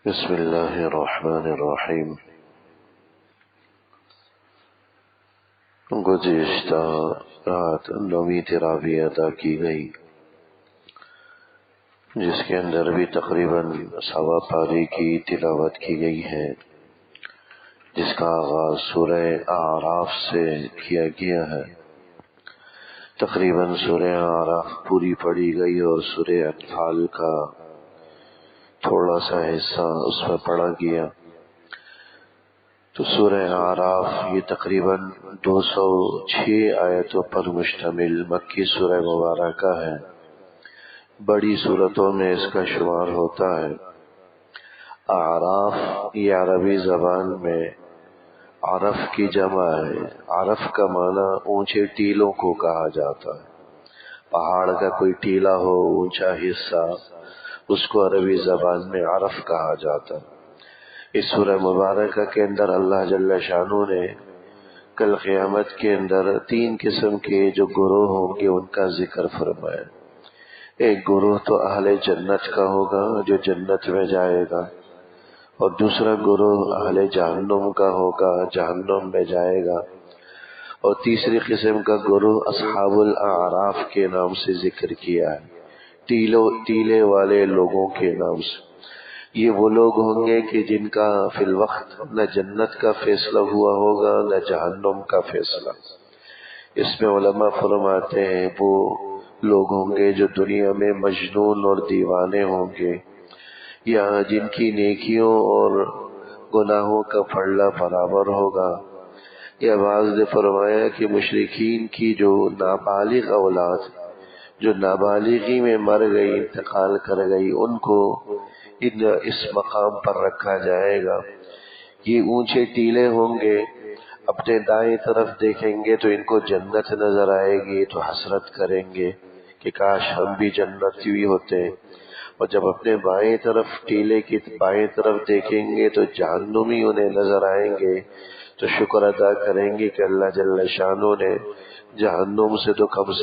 بسم اللہ الرحمن الرحیم۔ گزشتہ رات 9ویں تراویح ادا کی گئی، جس کے اندر بھی تقریباً سوا پاری کی تلاوت کی گئی ہے، جس کا آغاز سورہ اعراف سے کیا گیا ہے۔ تقریباً سورہ اعراف پوری پڑھی گئی اور سورہ انفال کا تھوڑا سا حصہ اس میں پڑھا گیا۔ تو سورہ اعراف یہ تقریباً 206 آیتوں پر مشتمل مکی سورہ مبارکہ ہے۔ بڑی سورتوں میں اس کا شمار ہوتا ہے۔ اعراف یہ عربی زبان میں عرف کی جمع ہے۔ عرف کا معنی اونچے ٹیلوں کو کہا جاتا ہے۔ پہاڑ کا کوئی ٹیلا ہو، اونچا حصہ، اس کو عربی زبان میں عرف کہا جاتا ہے۔ اس سورہ مبارکہ کے اندر اللہ جل شانہ نے کل قیامت کے اندر 3 قسم کے جو گروہ ہوں گے ان کا ذکر فرمایا۔ ایک گروہ تو اہل جنت کا ہوگا جو جنت میں جائے گا، اور دوسرا گروہ اہل جہنم کا ہوگا، جہنم میں جائے گا، اور تیسری قسم کا گروہ اصحاب الاعراف کے نام سے ذکر کیا ہے، ٹیلے والے لوگوں کے نام سے۔ یہ وہ لوگ ہوں گے کہ جن کا فی الوقت نہ جنت کا فیصلہ ہوا ہوگا نہ جہنم کا فیصلہ۔ اس میں علماء فرماتے ہیں وہ لوگ ہوں گے جو دنیا میں مجنون اور دیوانے ہوں گے، یا جن کی نیکیوں اور گناہوں کا پلڑا برابر ہوگا، یا بعض نے فرمایا کہ مشرکین کی جو نابالغ اولاد جو نابالغی میں مر گئی، انتقال کر گئی، ان کو اس مقام پر رکھا جائے گا۔ یہ اونچے ٹیلے ہوں گے، اپنے دائیں طرف دیکھیں گے تو ان کو جنت نظر آئے گی، تو حسرت کریں گے کہ کاش ہم بھی جنتی ہوتے، اور جب اپنے بائیں طرف ٹیلے کی بائیں طرف دیکھیں گے تو جہنمی انہیں نظر آئیں گے، تو شکر ادا کریں گے کہ اللہ جل شانہ نے جہنم سے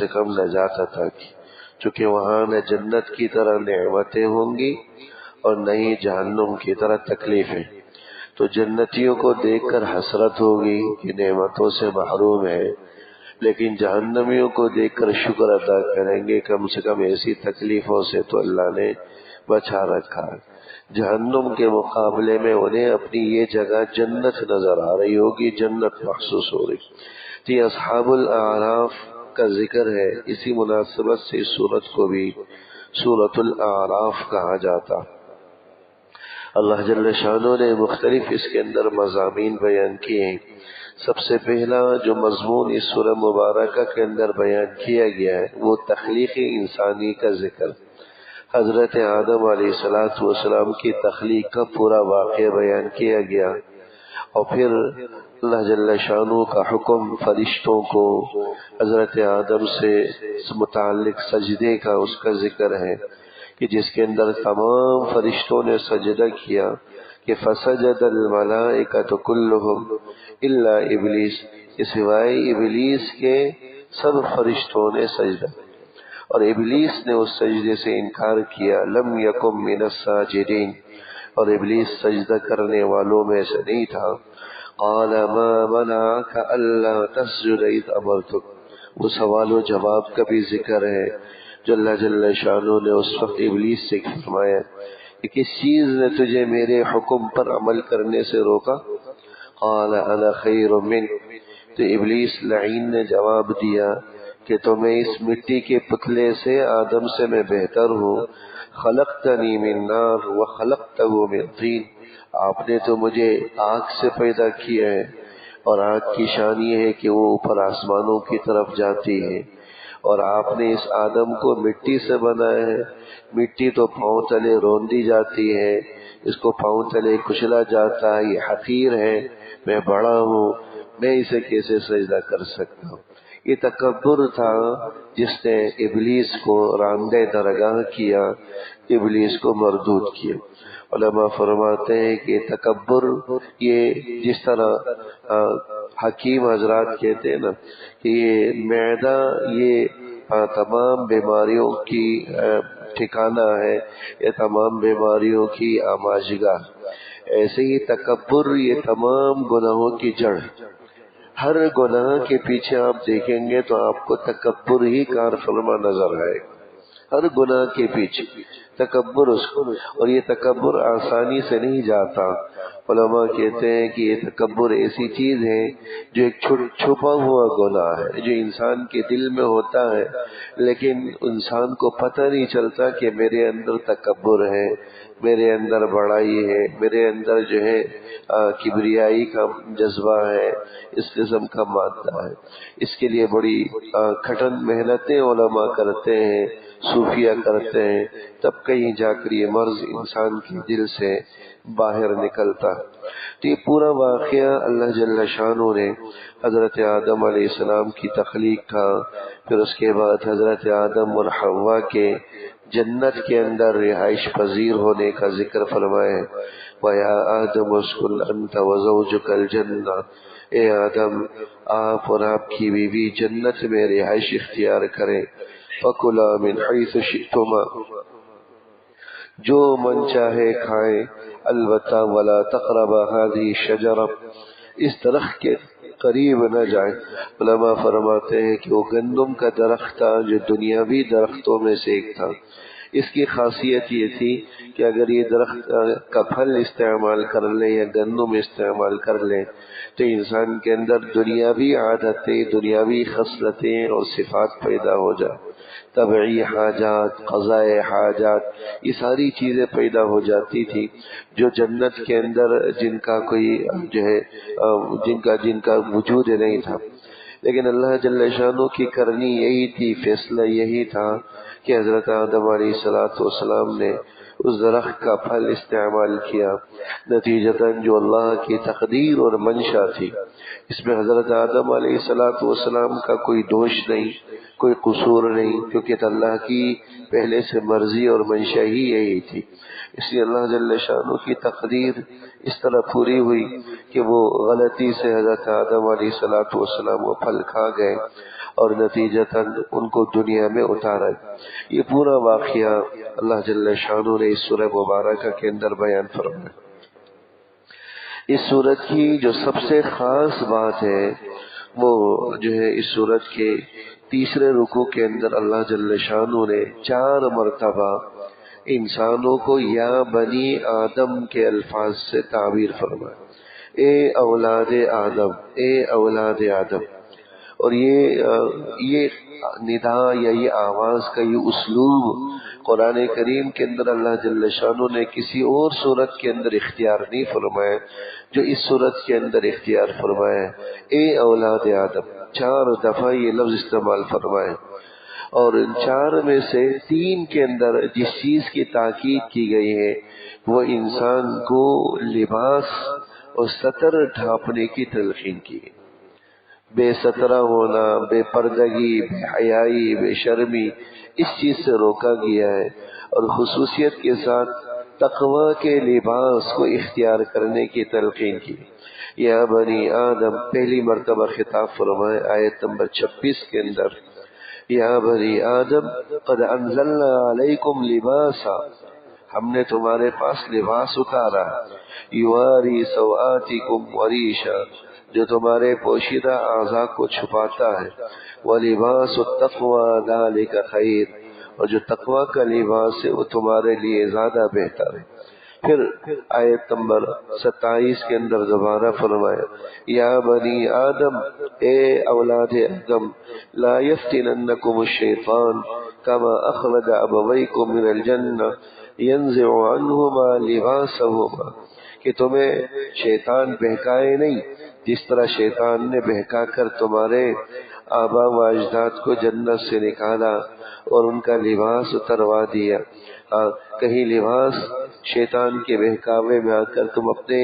کم نجات عطا کی، چونکہ وہاں نہ جنت کی طرح نعمتیں ہوں گی اور نہ ہی جہنم کی طرح تکلیفیں۔ تو جنتیوں کو دیکھ کر حسرت ہوگی کہ نعمتوں سے محروم ہے، لیکن جہنمیوں کو دیکھ کر شکر ادا کریں گے کم سے کم ایسی تکلیفوں سے تو اللہ نے بچا رکھا ہے۔ جہنم کے مقابلے میں انہیں اپنی یہ جگہ جنت نظر آ رہی ہوگی، جنت محسوس ہو رہی۔ تو یہ اصحاب الاعراف کا ذکر ہے، اسی مناسبت سے اس سورت کو بھی سورۃ الاعراف کہا جاتا۔ اللہ جل شانہ نے مختلف اس کے اندر مضامین بیان کیے ہیں۔ سب سے پہلا جو مضمون اس سورہ مبارکہ کے اندر بیان کیا گیا ہے وہ تخلیق انسانی کا ذکر۔ حضرت آدم علیہ السلام کی تخلیق کا پورا واقعہ بیان کیا گیا، اور پھر اللہ جل شانہ کا حکم فرشتوں کو حضرت آدم سے متعلق سجدے کا اس کا ذکر ہے کہ جس کے اندر تمام فرشتوں نے سجدہ کیا کہ فسجد الملائکۃ کلہم الا ابلیس، سوائے ابلیس کے سب فرشتوں نے سجدہ، اور ابلیس نے اس سجدے سے انکار کیا، لم یکن من الساجدین، اور ابلیس سجدہ کرنے والوں میں سے نہیں تھا۔ قال ما منعک الا تسجد اذ امرتک، وہ سوال و جواب کا بھی ذکر ہے جو اللہ جل شانہ نے اس وقت ابلیس سے فرمایا کہ کس چیز نے تجھے میرے حکم پر عمل کرنے سے روکا؟ قال انا خیر منک، تو ابلیس لعین نے جواب دیا کہ تمہیں اس مٹی کے پتلے سے آدم سے میں بہتر ہوں، خلقتنی من نار وخلقتہ من طین، آپ نے تو مجھے آگ سے پیدا کیا ہے، اور آگ کی شان یہ ہے کہ وہ اوپر آسمانوں کی طرف جاتی ہے، اور آپ نے اس آدم کو مٹی سے بنایا ہے، مٹی تو پاؤں تلے روندی جاتی ہے، اس کو پاؤں تلے کچلا جاتا ہے، یہ حقیر ہے، میں بڑا ہوں، میں اسے کیسے سجدہ کر سکتا ہوں؟ یہ تکبر تھا جس نے ابلیس کو راندے درگاہ کیا، ابلیس کو مردود کیا۔ علماء فرماتے ہیں کہ تکبر یہ جس طرح حکیم حضرات کہتے ہیں نا کہ یہ معدہ یہ تمام بیماریوں کی ٹھکانہ ہے، یہ تمام بیماریوں کی آماجگاہ۔ ایسے ہی تکبر یہ تمام گناہوں کی جڑ ہے۔ ہر گناہ کے پیچھے آپ دیکھیں گے تو آپ کو تکبر ہی کار فرما نظر آئے گا، ہر گناہ کے پیچھے تکبر اس کو، اور یہ تکبر آسانی سے نہیں جاتا۔ علماء کہتے ہیں کہ یہ تکبر ایسی چیز ہے جو ایک چھپا ہوا گناہ ہے، جو انسان کے دل میں ہوتا ہے لیکن انسان کو پتہ نہیں چلتا کہ میرے اندر تکبر ہے، میرے اندر بڑائی ہے، میرے اندر جو ہے کبریائی کا جذبہ ہے، اس قسم کا مادہ ہے۔ اس کے لیے بڑی کٹھن محنتیں علماء کرتے ہیں، صوفیہ کرتے ہیں، تب کہیں جا کر یہ مرض انسان کے دل سے باہر نکلتا۔ تو یہ پورا واقعہ اللہ جل شانہ نے حضرت آدم علیہ السلام کی تخلیق کا، پھر اس کے بعد حضرت آدم اور حوا کے جنت کے اندر رہائش پذیر ہونے کا ذکر فرمایا ہے۔ وَيَا آدَمُ اسْكُنْ أَنْتَ وَزَوْجُكَ الْجَنَّةَ، اے آدم آپ اور آپ کی بیوی جنت میں رہائش اختیار کریں۔ فَكُلَا مِنْ حَيْثُ شِئْتُمَا، جو من چاہے کھائیں، البتہ وَلَا تَقْرَبَا هَذِهِ الشَّجَرَةَ، اس درخت کے قریب نہ جائیں۔ علماء فرماتے ہیں کہ وہ گندم کا درخت تھا جو دنیاوی درختوں میں سے ایک تھا۔ اس کی خاصیت یہ تھی کہ اگر یہ درخت کا پھل استعمال کر لیں یا گندم استعمال کر لیں تو انسان کے اندر دنیاوی عادتیں، دنیاوی خصلتیں اور صفات پیدا ہو جائیں، طبعی حاجات، قضاء حاجات، یہ ساری چیزیں پیدا ہو جاتی تھی جو جنت کے اندر جن کا کوئی جو ہے جن کا وجود نہیں تھا۔ لیکن اللہ جل شانہ کی کرنی یہی تھی، فیصلہ یہی تھا کہ حضرت آدم علیہ السلام نے اس درخت کا پھل استعمال کیا، نتیجتاً جو اللہ کی تقدیر اور منشا تھی، اس میں حضرت آدم علیہ السلام کا کوئی دوش نہیں، کوئی قصور نہیں، کیونکہ اللہ کی پہلے سے مرضی اور منشا ہی یہی تھی۔ اس لیے اللہ جل شانہ کی تقدیر اس طرح پوری ہوئی کہ وہ غلطی سے حضرت آدم علیہ السلام وہ پھل کھا گئے اور نتیجتاً ان کو دنیا میں اتارا۔ یہ پورا واقعہ اللہ جل شانہ نے اس سورہ مبارکہ کے اندر بیان فرمایا۔ اس سورت کی جو سب سے خاص بات ہے وہ جو ہے اس سورت کے تیسرے رکوع کے اندر اللہ جل شانہ نے 4 مرتبہ انسانوں کو یا بنی آدم کے الفاظ سے تعبیر فرمایا، اے اولاد آدم، اے اولاد آدم۔ اور یہ ندا یا یہ آواز کا یہ اسلوب قرآن کریم کے اندر اللہ جل شانہ نے کسی اور صورت کے اندر اختیار نہیں فرمایا جو اس صورت کے اندر اختیار فرمایا، اے اولاد آدم، 4 دفعہ یہ لفظ استعمال فرمایا۔ اور ان 4 میں سے 3 کے اندر جس چیز کی تاکید کی گئی ہے وہ انسان کو لباس اور ستر ڈھانپنے کی تلقین کی گئی۔ بے سترہ ہونا، بے پردگی، بے حیائی، بے شرمی، اس چیز سے روکا گیا ہے، اور خصوصیت کے ساتھ تقوی کے لباس کو اختیار کرنے کی تلقین کی۔ یا بنی آدم پہلی مرتبہ خطاب فرمائے آیت نمبر 26 کے اندر، یا بنی آدم قد انزلنا علیکم لباسا، ہم نے تمہارے پاس لباس اتارا، یواری سوآتکم وریشا، جو تمہارے پوشیدہ اعضاء کو چھپاتا ہے، وَلِبَاسُ التَّقْوَى ذَلِكَ خَيْرٌ، اور جو تقوی کا لباس ہے وہ تمہارے لیے زیادہ بہتر ہے۔ پھر آیت نمبر 27 کے اندر دوبارہ فرمایا، یا بنی آدم، اے اولاد آدم، لا یفتننکم الشیطان کما اخرج ابویکم من الجنہ ینزع عنہما لباسہما، کہ تمہیں شیطان بہکائے نہیں جس طرح شیطان نے بہکا کر تمہارے آبا و اجداد کو جنت سے نکالا اور ان کا لباس اتروا دیا۔ کہیں لباس شیطان کے بہکاوے میں آ کر تم اپنے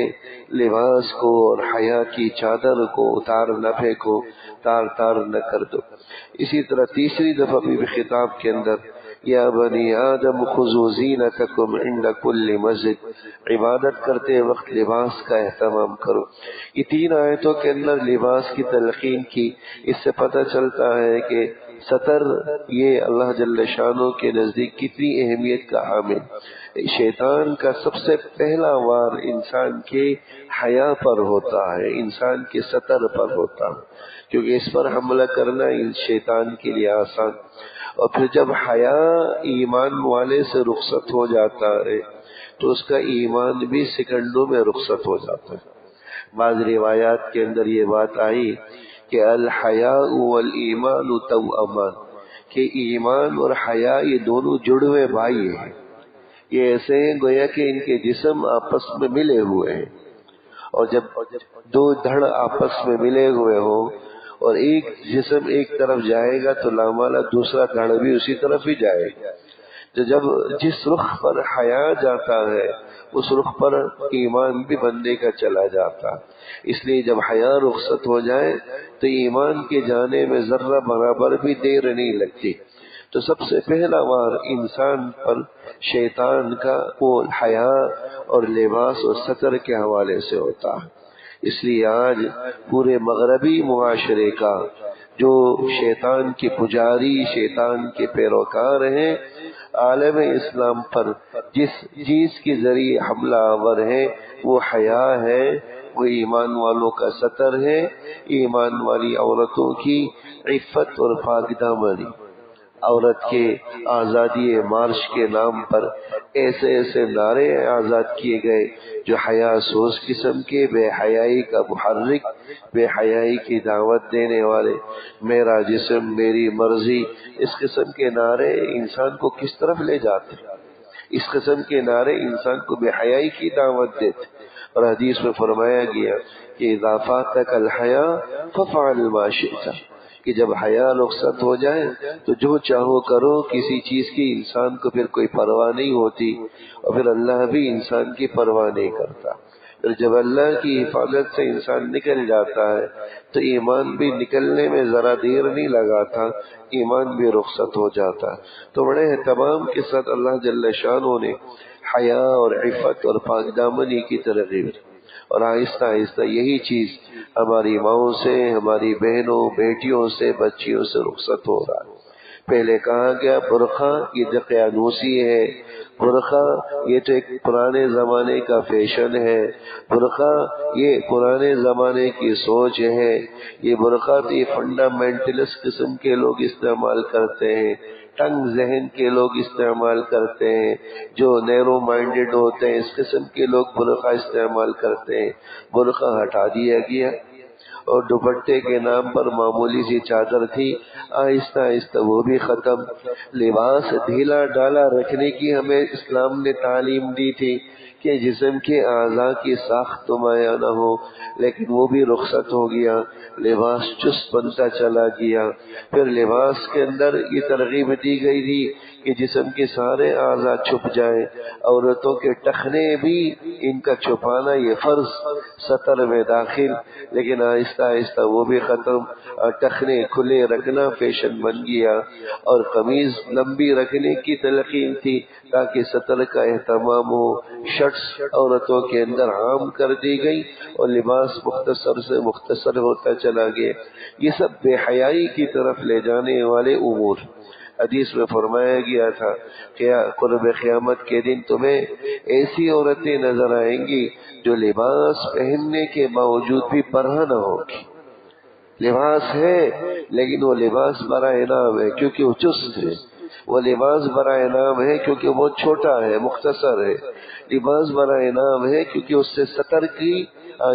لباس کو اور حیا کی چادر کو اتار نہ پھینکو، تار نہ کر دو۔ اسی طرح تیسری دفعہ بھی خطاب کے اندر، یا بنی آدم خذوا زینتکم عند کل مسجد، عبادت کرتے وقت لباس کا اہتمام کرو۔ یہ 3 آیتوں کے اندر لباس کی تلقین کی۔ اس سے پتہ چلتا ہے کہ سطر یہ اللہ جل شانہ کے نزدیک کتنی اہمیت کا حامل. شیطان کا سب سے پہلا وار انسان کے حیا پر ہوتا ہے، انسان کے سطر پر ہوتا ہے، کیونکہ اس پر حملہ کرنا شیطان کے لیے آسان. اور پھر جب حیا ایمان والے سے رخصت ہو جاتا ہے تو اس کا ایمان بھی سیکنڈوں میں رخصت ہو جاتا ہے. بعض روایات کے اندر یہ بات آئی کہ الحیاء والایمان توامان، کہ ایمان اور حیا یہ دونوں جڑوے بھائی ہیں. یہ ایسے ہیں گویا کہ ان کے جسم آپس میں ملے ہوئے ہیں، اور جب دو دھڑ آپس میں ملے ہوئے ہوں اور ایک جسم ایک طرف جائے گا تو لامالا دوسرا دھڑ بھی اسی طرف ہی جائے گا. تو جب جس رخ پر حیا جاتا ہے اس رخ پر ایمان بھی بندے کا چلا جاتا. اس لیے جب حیا رخصت ہو جائے تو ایمان کے جانے میں ذرہ برابر بھی دیر نہیں لگتی. تو سب سے پہلا وار انسان پر شیطان کا وہ حیا اور لباس اور سطر کے حوالے سے ہوتا ہے. اس لیے آج پورے مغربی معاشرے کا جو شیطان کے پجاری، شیطان کے پیروکار ہیں، عالم اسلام پر جس چیز کے ذریعے حملہ آور ہے وہ حیا ہے، وہ ایمان والوں کا سطر ہے، ایمان والی عورتوں کی عفت اور پاک دامنی. عورت کے آزادی مارچ کے نام پر ایسے ایسے نعرے آزاد کیے گئے جو حیا سوز قسم کے، بے حیائی کا محرک، بے حیائی کی دعوت دینے والے. میرا جسم میری مرضی، اس قسم کے نعرے انسان کو کس طرف لے جاتے؟ اس قسم کے نعرے انسان کو بے حیائی کی دعوت دیتے. اور حدیث میں فرمایا گیا کہ اذا فاتک الحیا ففعل ما شئت، کہ جب حیا رخصت ہو جائے تو جو چاہو کرو. کسی چیز کی انسان کو پھر کوئی پرواہ نہیں ہوتی، اور پھر اللہ بھی انسان کی پرواہ نہیں کرتا. پھر جب اللہ کی حفاظت سے انسان نکل جاتا ہے تو ایمان بھی نکلنے میں ذرا دیر نہیں لگاتا، ایمان بھی رخصت ہو جاتا. تو بڑے اہتمام کے ساتھ اللہ جل شانہ نے حیا اور عفت اور پاک دامنی کی ترغیب، اور آہستہ آہستہ یہی چیز ہماری ماؤں سے، ہماری بہنوں، بیٹیوں سے، بچیوں سے رخصت ہو رہا ہے. پہلے کہا گیا برقع یہ دقیانوسی ہے، برقع یہ تو ایک پرانے زمانے کا فیشن ہے، برقع یہ پرانے زمانے کی سوچ ہے، یہ برقع تو یہ فنڈامنٹلسٹ قسم کے لوگ استعمال کرتے ہیں، تنگ ذہن کے لوگ استعمال کرتے ہیں، جو نیرو مائنڈڈ ہوتے ہیں اس قسم کے لوگ برقع استعمال کرتے ہیں. برقع ہٹا دیا گیا اور دوپٹے کے نام پر معمولی سی چادر تھی، آہستہ آہستہ وہ بھی ختم. لباس ڈھیلا ڈالا رکھنے کی ہمیں اسلام نے تعلیم دی تھی کہ جسم کے اعضاء کی ساخت نمایاں نہ ہو، لیکن وہ بھی رخصت ہو گیا، لباس چست بنتا چلا گیا. پھر لباس کے اندر یہ ترغیب دی گئی تھی کہ جسم کے سارے اعضاء چھپ جائیں، عورتوں کے ٹخنے بھی ان کا چھپانا یہ فرض سطر میں داخل، لیکن آہستہ آہستہ وہ بھی ختم. ٹخنے کھلے رکھنا فیشن بن گیا، اور قمیض لمبی رکھنے کی تلقین تھی تاکہ سطر کا اہتمام ہو. شرٹس عورتوں کے اندر عام کر دی گئی اور لباس مختصر سے مختصر ہوتا چلا گیا. یہ سب بے حیائی کی طرف لے جانے والے امور. حدیث میں فرمایا گیا تھا کہ قرب قیامت کے دن تمہیں ایسی عورتیں نظر آئیں گی جو لباس پہننے کے باوجود بھی پرہا نہ ہوگی. لباس ہے لیکن وہ لباس برائے انعام ہے کیونکہ وہ چست ہے، وہ لباس برائے انعام ہے کیونکہ وہ چھوٹا ہے، مختصر ہے، لباس برائے انعام ہے کیونکہ اس سے سطر کی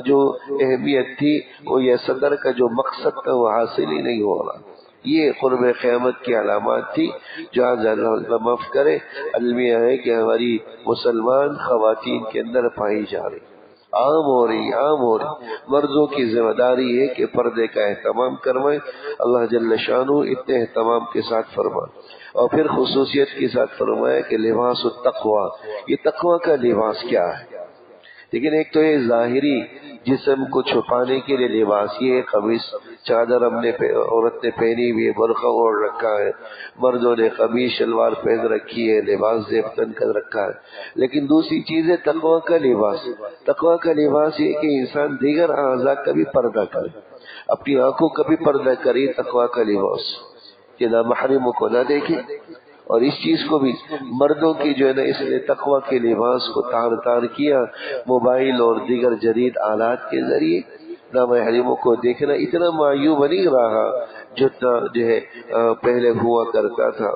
جو اہمیت تھی وہ یہ سطر کا جو مقصد تھا وہ حاصل ہی نہیں ہو رہا. یہ قرب قیامت کی علامات تھی جو آج اللہ معاف کرے المیہ ہے کہ ہماری مسلمان خواتین کے اندر پائی جا رہی، عام ہو رہی. مردوں کی ذمہ داری ہے کہ پردے کا اہتمام کروائیں. اللہ جل شانہ اتنے اہتمام کے ساتھ فرمائے، اور پھر خصوصیت کے ساتھ فرمایا کہ لباس التقوی، یہ تقوی کا لباس کیا ہے. لیکن ایک تو یہ ظاہری جسم کو چھپانے کے لیے لباس، یہ قمیص چادر ہم نے عورت نے پہنی ہوئی ہے، برقع اوڑھ رکھا ہے، مردوں نے قمیص شلوار پہن رکھی ہے، لباس زیب تن کر رکھا ہے. لیکن دوسری چیز ہے تقوی کا لباس. تقوی کا لباس یہ کہ انسان دیگر اعضاء کا بھی پردہ کرے، اپنی آنکھوں کا بھی پردہ کرے. تقوی کا لباس کہ نامحرموں کو نہ دیکھے. اور اس چیز کو بھی مردوں کی جو ہے نا اس نے تقوی کے لباس کو تار تار کیا موبائل اور دیگر جدید آلات کے ذریعے. نامحرموں کو دیکھنا اتنا معیوب نہیں رہا جتنا جو ہے پہلے ہوا کرتا تھا.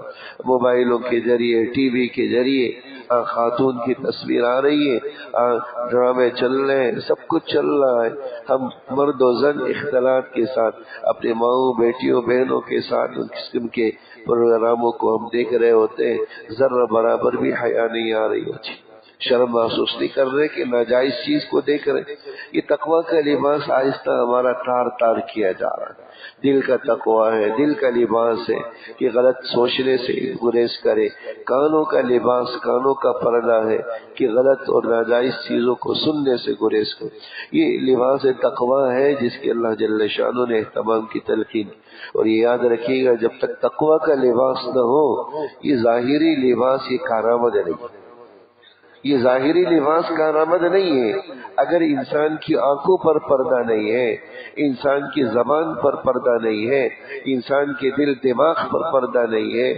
موبائلوں کے ذریعے ٹی وی کے ذریعے خاتون کی تصویر آ رہی ہے, ڈرامے چل رہے ہیں, سب کچھ چل رہا ہے. ہم مرد و زن اختلاط کے ساتھ اپنے ماؤں بیٹیوں بہنوں کے ساتھ ان قسم کے پروگراموں کو ہم دیکھ رہے ہوتے ہیں. ذرہ برابر بھی حیا نہیں آ رہی ہوتی, شرم محسوس نہیں کر رہے کہ ناجائز چیز کو دیکھ رہے. یہ تقوی کا لباس آہستہ ہمارا تار تار کیا جا رہا ہے. دل کا تقوی ہے, دل کا لباس ہے کہ غلط سوچنے سے گریز کرے. کانوں کا لباس, کانوں کا پردہ ہے کہ غلط اور ناجائز چیزوں کو سننے سے گریز کرے. یہ لباس تقوی ہے جس کے اللہ جل شانہ نے اہتمام کی تلقین. اور یہ یاد رکھیے گا جب تک تقوی کا لباس نہ ہو یہ ظاہری لباس یہ کارآمد نہیں. یہ ظاہری لباس کارآمد نہیں ہے. اگر انسان کی آنکھوں پر پردہ نہیں ہے, انسان کی زبان پر پردہ نہیں ہے, انسان کے دل دماغ پر پردہ نہیں ہے,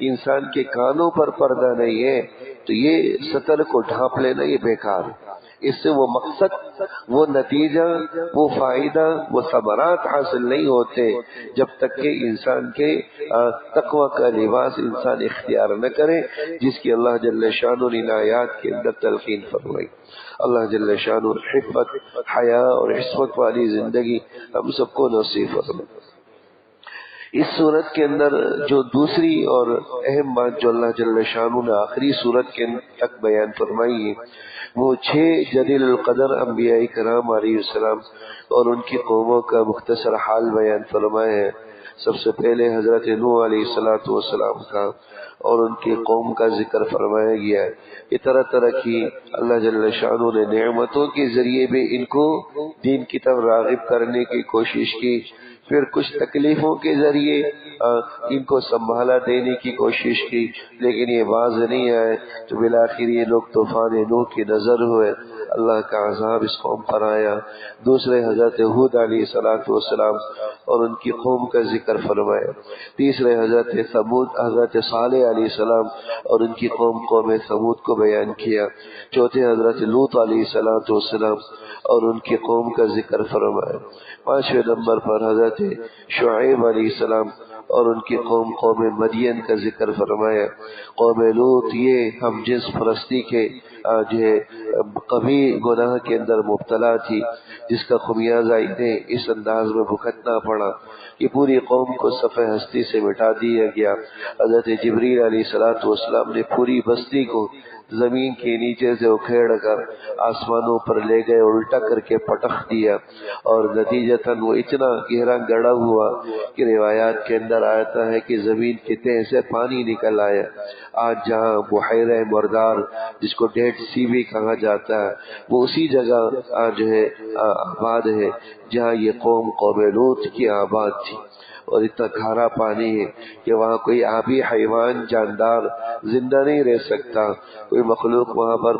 انسان کے کانوں پر پردہ نہیں ہے, تو یہ سطر کو ڈھانپ لینا یہ بیکار ہے. اس سے وہ مقصد, وہ نتیجہ, وہ فائدہ, وہ ثمرات حاصل نہیں ہوتے جب تک کہ انسان کے تقوی کا لباس انسان اختیار نہ کرے جس کی اللہ جل شانہ نے آیات کے اندر تلقین فرمائی. اللہ جل شانہ حفت, حیا اور عصمت والی زندگی ہم سب کو نصیب فرمائے. اس صورت کے اندر جو دوسری اور اہم بات جو اللہ جل شانہ نے آخری صورت کے تک بیان فرمائی ہے وہ 6 جلیل القدر انبیاء کرام علیہ السلام اور ان کی قوموں کا مختصر حال بیان فرمایا ہے. سب سے پہلے حضرت نوح علیہ السلام کا اور ان کی قوم کا ذکر فرمایا گیا ہے. یہ طرح طرح کی اللہ جل شانہ نے نعمتوں کے ذریعے بھی ان کو دین کی طرف راغب کرنے کی کوشش کی, پھر کچھ تکلیفوں کے ذریعے ان کو سنبھالا دینے کی کوشش کی, لیکن یہ باز نہیں آئے تو بالآخر یہ لوگ طوفان نوح کی نظر ہوئے. اللہ کا عذاب اس قوم پر آیا. دوسرے حضرت ہود علیہ السلام اور ان کی قوم کا ذکر فرمایا. تیسرے حضرت صالح علیہ السلام اور ان کی قوم ثمود کو بیان کیا. چوتھے حضرت لوط علیہ السلام اور ان کی قوم کا ذکر فرمایا. 5ویں نمبر پر حضرت شعیب علیہ السلام اور ان کی قوم مدین کا ذکر فرمایا. قوم لوط یہ ہم جنس پرستی کے کبھی گناہ کے اندر مبتلا تھی جس کا خمیازہ انہیں اس انداز میں بھگتنا پڑا کہ پوری قوم کو صفحہ ہستی سے مٹا دیا گیا. حضرت جبریل علیہ السلام نے پوری بستی کو زمین کے نیچے سے اکھیڑ کر آسمانوں پر لے گئے, الٹا کر کے پٹخ دیا, اور نتیجتاً وہ اتنا گہرا گڑا ہوا کہ روایات کے اندر آتا ہے کہ زمین کی تہ سے پانی نکل آیا. آج جہاں بحیرہ مردار جس کو ڈیڈ سی بھی کہا جاتا ہے وہ اسی جگہ جو ہے آباد ہے جہاں یہ قوم لوط کی آباد تھی. اور اتنا کھارا پانی ہے کہ وہاں کوئی آبی حیوان جاندار زندہ نہیں رہ سکتا, کوئی مخلوق وہاں پر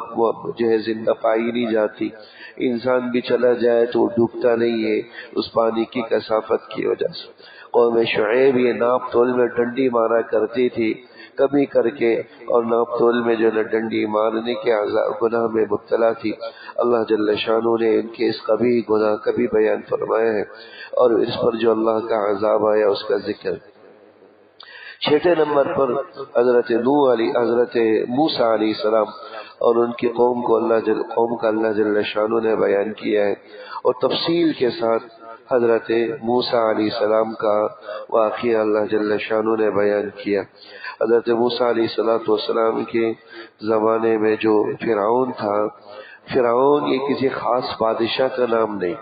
جو ہے زندہ پائی نہیں جاتی. انسان بھی چلا جائے تو وہ ڈوبتا نہیں ہے اس پانی کی کثافت کی وجہ سے. قوم شعیب یہ ناپ تول میں ڈنڈی مارا کرتی تھی کبھی کر کے, اور ناپ تول میں جو ڈنڈی مارنے کے گناہ میں مبتلا تھی. اللہ جل شانہ نے ان کے اس قبیح گناہ کا بھی بیان فرمایا ہے اور اس پر جو اللہ کا عذاب آیا اس کا ذکر. 6 نمبر پر حضرت موسیٰ علیہ السلام اور ان کی قوم کا اللہ جل شانہ نے بیان کیا ہے, اور تفصیل کے ساتھ حضرت موسیٰ علیہ السلام کا واقعہ اللہ جل شانہ نے بیان کیا. حضرت موسیٰ علیہ السلام کے زمانے میں جو فرعون تھا, فرعون یہ کسی خاص بادشاہ کا نام نہیں,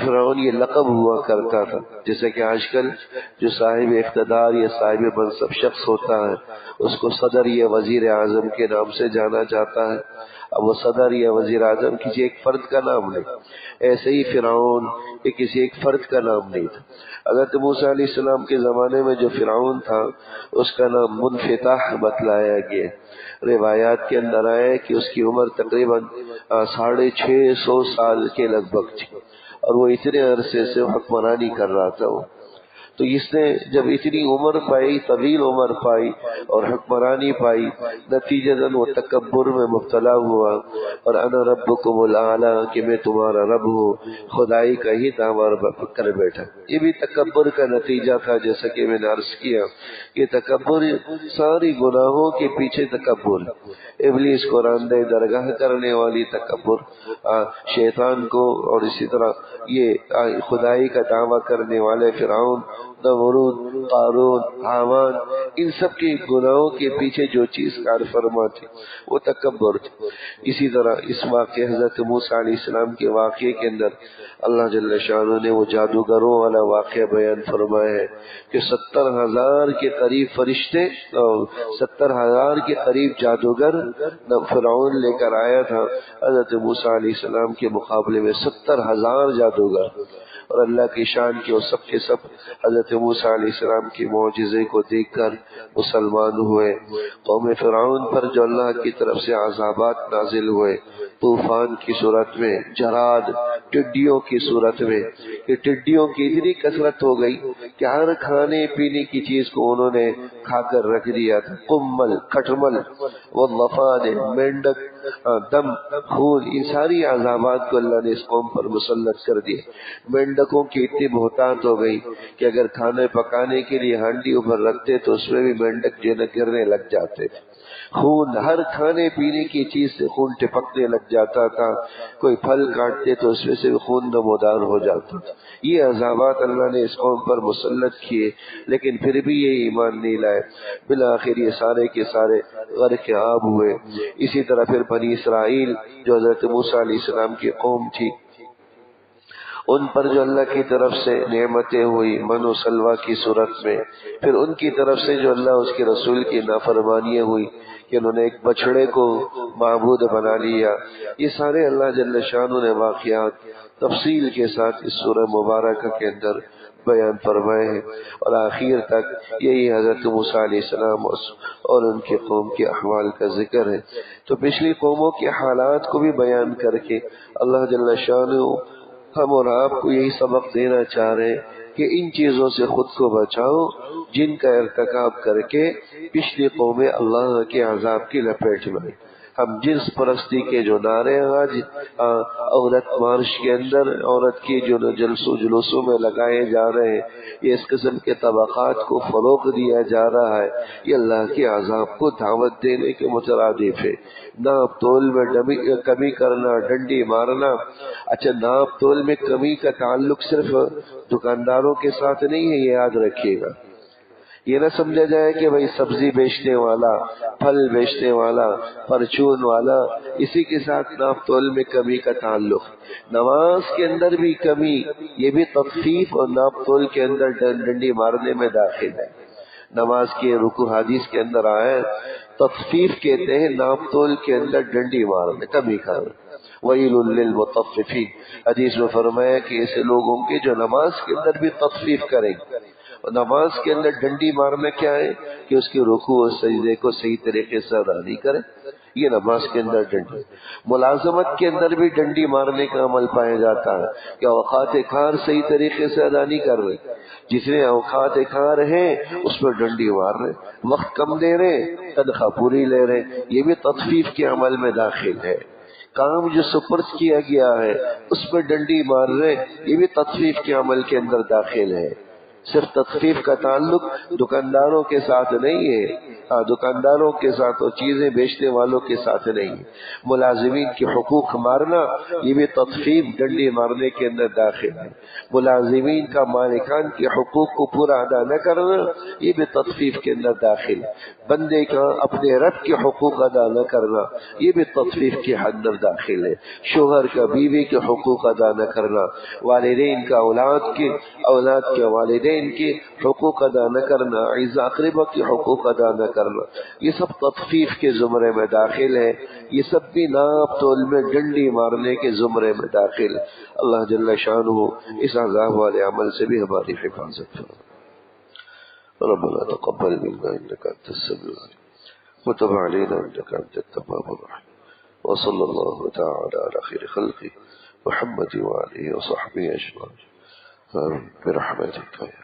فرعون یہ لقب ہوا کرتا تھا. جیسے کہ آج کل جو صاحب اقتدار یا صاحب منصب شخص ہوتا ہے اس کو صدر یا وزیر اعظم کے نام سے جانا جاتا ہے. اب وہ صدر یا وزیر اعظم کسی ایک فرد کا نام نہیں, ایسے ہی فرعون یہ کسی ایک فرد کا نام نہیں تھا. حضرت موسیٰ علیہ السلام کے زمانے میں جو فرعون تھا اس کا نام منفتح بتلایا گیا. روایات کے اندر آئے کہ اس کی عمر تقریباً 650 سال کے لگ بھگ تھی, اور وہ اتنے عرصے سے حکمرانی کر رہا تھا. تو اس نے جب اتنی عمر پائی، طویل عمر پائی اور حکمرانی پائی، نتیجتاً وہ تکبر میں مبتلا ہوا اور انا ربکم الاعلی کہ میں تمہارا رب ہوں، خدائی کا ہی دعویٰ کر بیٹھا۔ یہ بھی تکبر کا نتیجہ تھا، جیسا کہ میں نے عرض کیا کہ تکبر ساری گناہوں کے پیچھے تکبر، ابلیس کو راندہ درگاہ کرنے والی تکبر، شیطان کو، اور اسی طرح یہ خدائی کا دعویٰ کرنے والے فرعون، نمرود، قارون، حامان، ان سب کے گناہوں کے پیچھے جو چیز کار فرما تھی وہ تکبر تھی۔ اسی طرح اس واقعے حضرت موسیٰ علیہ السلام کے واقعے کے اندر اللہ جل شانہ نے وہ جادوگروں والا واقعہ بیان فرمایا ہے کہ 70,000 کے قریب فرشتے اور 70,000 کے قریب جادوگر فرعون لے کر آیا تھا حضرت موسیٰ علیہ السلام کے مقابلے میں 70,000 جادوگر، اور اللہ کی شان کے سب کے سب حضرت موسیٰ علیہ السلام کے معجزے کو دیکھ کر مسلمان ہوئے۔ قوم فرعون پر جو اللہ کی طرف سے عذابات نازل ہوئے طوفان کی صورت میں، جراد، ٹڈیوں کی صورت میں، کہ ٹڈیوں کی اتنی کثرت ہو گئی کہ ہر کھانے پینے کی چیز کو انہوں نے کھا کر رکھ دیا تھا، قمل، کھٹمل، والضفادع، مینڈک، دم، خون، ان ساری عذابات کو اللہ نے اس قوم پر مسلط کر دیا۔ مینڈکوں کی اتنی بہتات ہو گئی کہ اگر کھانے پکانے کے لیے ہانڈی اوپر رکھتے تو اس میں بھی مینڈک جو ہے گرنے لگ جاتے تھے۔ خون، ہر کھانے پینے کی چیز سے خون ٹپکنے لگ جاتا تھا، کوئی پھل کاٹتے تو اس میں سے خون نمودار ہو جاتا تھا۔ یہ عذابات اللہ نے اس قوم پر مسلط کیے، لیکن پھر بھی یہ ایمان نہیں لائے، بالآخر یہ سارے کے سارے غرق آب ہوئے۔ اسی طرح پھر بنی اسرائیل جو حضرت موسیٰ علیہ السلام کی قوم تھی، ان پر جو اللہ کی طرف سے نعمتیں ہوئی من و سلوہ کی صورت میں، پھر ان کی طرف سے جو اللہ اس کے رسول کی نافرمانیاں ہوئی کہ انہوں نے ایک بچڑے کو معبود بنا لیا۔ یہ سارے اللہ جل شانہ نے واقعات تفصیل کے ساتھ اس سورہ مبارکہ کے اندر بیان فرمائے ہیں، اور آخر تک یہی حضرت موسیٰ علیہ السلام اور ان کے قوم کے احوال کا ذکر ہے۔ تو پچھلی قوموں کے حالات کو بھی بیان کر کے اللہ جل شانہ ہم اور آپ کو یہی سبق دینا چاہ رہے ہیں کہ ان چیزوں سے خود کو بچاؤ جن کا ارتکاب کر کے پچھلی قومیں اللہ کے عذاب کی لپیٹ میں۔ ہم جنس پرستی کے جو نعرے آج عورت مارش کے اندر عورت کی جو جلوسوں میں لگائے جا رہے ہیں، یہ اس قسم کے طبقات کو فروغ دیا جا رہا ہے، یہ اللہ کے عذاب کو دعوت دینے کے مترادف ہے۔ ناپ تول میں کمی کرنا، ڈنڈی مارنا، اچھا ناپ تول میں کمی کا تعلق صرف دکانداروں کے ساتھ نہیں ہے، یہ یاد رکھیے گا۔ یہ نہ سمجھا جائے کہ بھئی سبزی بیچنے والا، پھل بیچنے والا، پرچون والا، اسی کے ساتھ ناپ تول میں کمی کا تعلق۔ نماز کے اندر بھی کمی، یہ بھی تخفیف اور ناپ تول کے اندر ڈنڈی مارنے میں داخل ہے۔ نماز کے رکوع حدیث کے اندر آئے تخفیف کہتے ہیں ناپ تول کے اندر ڈنڈی مارنے، کمی کرنا۔ وَيْلٌ لِّلْمُطَفِّفِينَ، حدیث میں فرمایا کہ ایسے لوگ ہوں گے جو نماز کے اندر بھی تخفیف کریں گے۔ اور نماز کے اندر ڈنڈی مارنا کیا ہے کہ اس کے رکوع اور سجدے کو صحیح طریقے سے ادا نہیں کرے، یہ نماز کے اندر ڈنڈی۔ ملازمت کے اندر بھی ڈنڈی مارنے کا عمل پایا جاتا ہے کہ اوقات کار صحیح طریقے سے ادا نہیں کر رہے، جتنے اوقات کار ہیں اس پر ڈنڈی مار رہے، وقت کم دے رہے، تنخواہ پوری لے رہے، یہ بھی تخفیف کے عمل میں داخل ہے۔ کام جو سپرد کیا گیا ہے اس پر ڈنڈی مار رہے، یہ بھی تخفیف کے عمل کے اندر داخل ہے۔ صرف تخفیف کا تعلق دکانداروں کے ساتھ نہیں ہے، دکانداروں کے ساتھ اور چیزیں بیچنے والوں کے ساتھ نہیں ہے۔ ملازمین کے حقوق مارنا یہ بھی تخفیف ڈنڈی مارنے کے اندر داخل ہے۔ ملازمین کا مالکان کے حقوق کو پورا ادا نہ کرنا یہ بھی تخفیف کے اندر داخل ہے۔ بندے کا اپنے رب کے حقوق ادا نہ کرنا یہ بھی تخفیف کے اندر داخل ہے۔ شوہر کا بیوی کے حقوق ادا نہ کرنا، والدین کا اولاد کے والدین کے حقوق ادا نہ کرنا، اعزاء اقربا کے حقوق ادا نہ کرنا، یہ سب تخفیف کے زمرے میں داخل ہے۔ یہ سب بھی ناپ تول میں ڈنڈی مارنے کے زمرے میں داخل۔ اللہ جل شانہ اس عذاب والے عمل سے بھی ہماری حفاظت فرمائے۔ ربنا تقبل منا انك انت السميع العليم وتب علينا انك انت التواب الرحيم وصلى الله تعالى على خير خلقه محمد وآله وصحبه اجمعين برحمتك يا